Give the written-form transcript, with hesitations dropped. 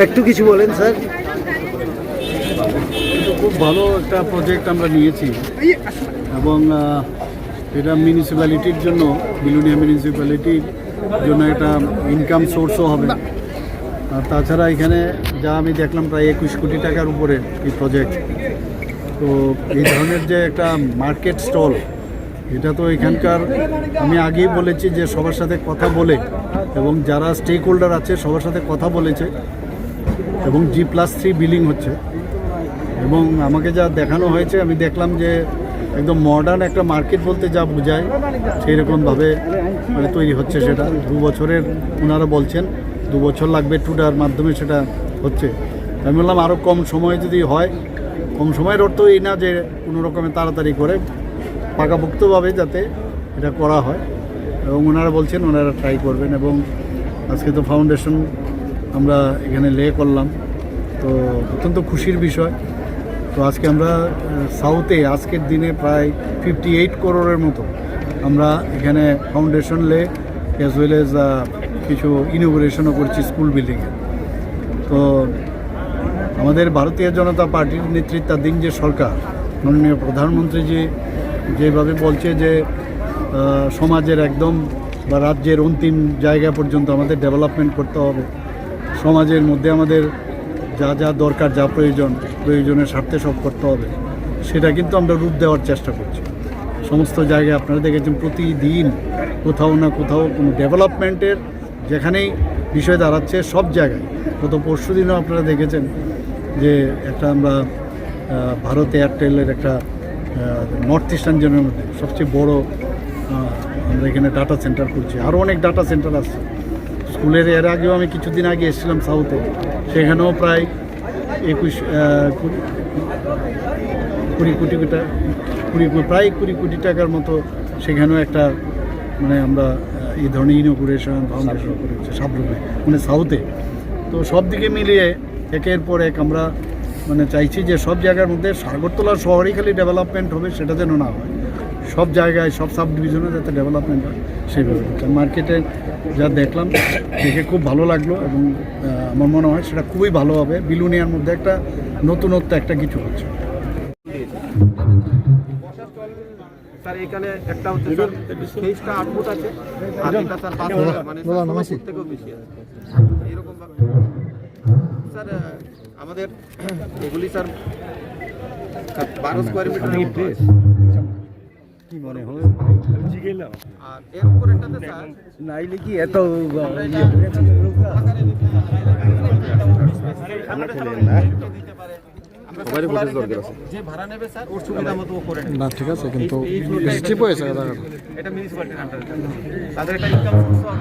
একটু কিছু বলেন স্যার। খুব ভালো একটা প্রজেক্ট আমরা নিয়েছি এবং এটা মিউনিসিপ্যালিটির জন্য, বিলুনিয়া মিউনিসিপ্যালিটির জন্য একটা ইনকাম সোর্সও হবে। আর তাছাড়া এখানে যা আমি দেখলাম প্রায় 21 কোটি টাকার উপরে এই প্রজেক্ট। তো এই ধরনের যে একটা মার্কেট স্টল, এটা তো এখানকার, আমি আগেই বলেছি যে সবার সাথে কথা বলে এবং যারা স্টেক হোল্ডার আছে সবার সাথে কথা বলেছে এবং G+3 বিলিং হচ্ছে। এবং আমাকে যা দেখানো হয়েছে, আমি দেখলাম যে একদম মডার্ন একটা মার্কেট বলতে যা বোঝায় সেই রকমভাবে মানে তৈরি হচ্ছে। সেটা 2 বছরের ওনারা বলছেন, 2 বছর লাগবে টুডার মাধ্যমে সেটা হচ্ছে। আমি বললাম আরও কম সময়ে যদি হয়, কম সময়ের অর্থ এই না যে কোনো রকমে তাড়াতাড়ি করে পাকাপোক্তভাবে যাতে এটা করা হয়, এবং ওনারা বলছেন ওনারা ট্রাই করবেন। এবং আজকে তো ফাউন্ডেশন আমরা এখানে লে করলাম, তো অত্যন্ত খুশির বিষয়। তো আজকে আমরা সাউথে আজকের দিনে প্রায় 58 করোড়ের মতো আমরা এখানে ফাউন্ডেশন লে অ্যাজ ওয়েল এজ কিছু ইনোগ্রেশনও করছি স্কুল বিল্ডিংয়ে। তো আমাদের ভারতীয় জনতা পার্টির নেতৃত্বাধীন যে সরকার, মাননীয় প্রধানমন্ত্রীজি যেভাবে বলছে যে সমাজের একদম বা রাজ্যের অন্তিম জায়গা পর্যন্ত আমাদের ডেভেলপমেন্ট করতে হবে, সমাজের মধ্যে আমাদের যা যা দরকার, যা প্রয়োজনের স্বার্থে সব করতে হবে, সেটা কিন্তু আমরা রূপ দেওয়ার চেষ্টা করছি। সমস্ত জায়গায় আপনারা দেখেছেন প্রতিদিন কোথাও না কোথাও কোনো ডেভেলপমেন্টের যেখানেই বিষয় দাঁড়াচ্ছে সব জায়গায়। গত পরশু দিনও আপনারা দেখেছেন যে একটা আমরা ভারত এয়ারটেলের একটা নর্থ ইস্টার্ন জোনের মধ্যে সবচেয়ে বড় আমরা এখানে ডাটা সেন্টার করছি। আরও অনেক ডাটা সেন্টার আসছে স্কুলের। এর আগেও আমি কিছুদিন আগে এসেছিলাম সাউথে, সেখানেও প্রায় 20 কোটি টাকার মতো সেখানেও একটা মানে আমরা এই ধরনের ইনোগ্রেশন ফাউন্ডেশন করেছি সাবরুমে, মানে সাউথে। তো সব দিকে মিলিয়ে একের পর এক আমরা মানে চাইছি যে সব জায়গার মধ্যে আগরতলা শহরেই খালি ডেভেলপমেন্ট হবে সেটা যেন না হয়, সব জায়গায় সব সাব ডিভিশনে যাতে ডেভেলপমেন্ট হয় সেইভাবে। মার্কেটে যা দেখলাম দেখে খুব ভালো লাগলো এবং আমার মনে হয় সেটা খুবই ভালো হবে। বিলুনিয়ার মধ্যে একটা নতুনত্ব একটা কিছু হচ্ছে। স্যার এখানে একটা হচ্ছে স্যার ফেসটা 8 ফুট আছে, আর এটা স্যার 5 ফুট, মানে 16 ফুট থেকেও বেশি আছে এরকম। স্যার আমাদের এগুলি স্যার 12 স্কোয়ার মিটার কি মনে হয়। আর এর উপরেরটাতে স্যার নাইলে কি এত যে ভাড়া নেবে স্যার ওর সুবিধা মতো করে না, ঠিক আছে, কিন্তু এটা মিউনিসিপ্যালিটির আন্ডারে তাদের একটা ইনকাম সোর্স হবে।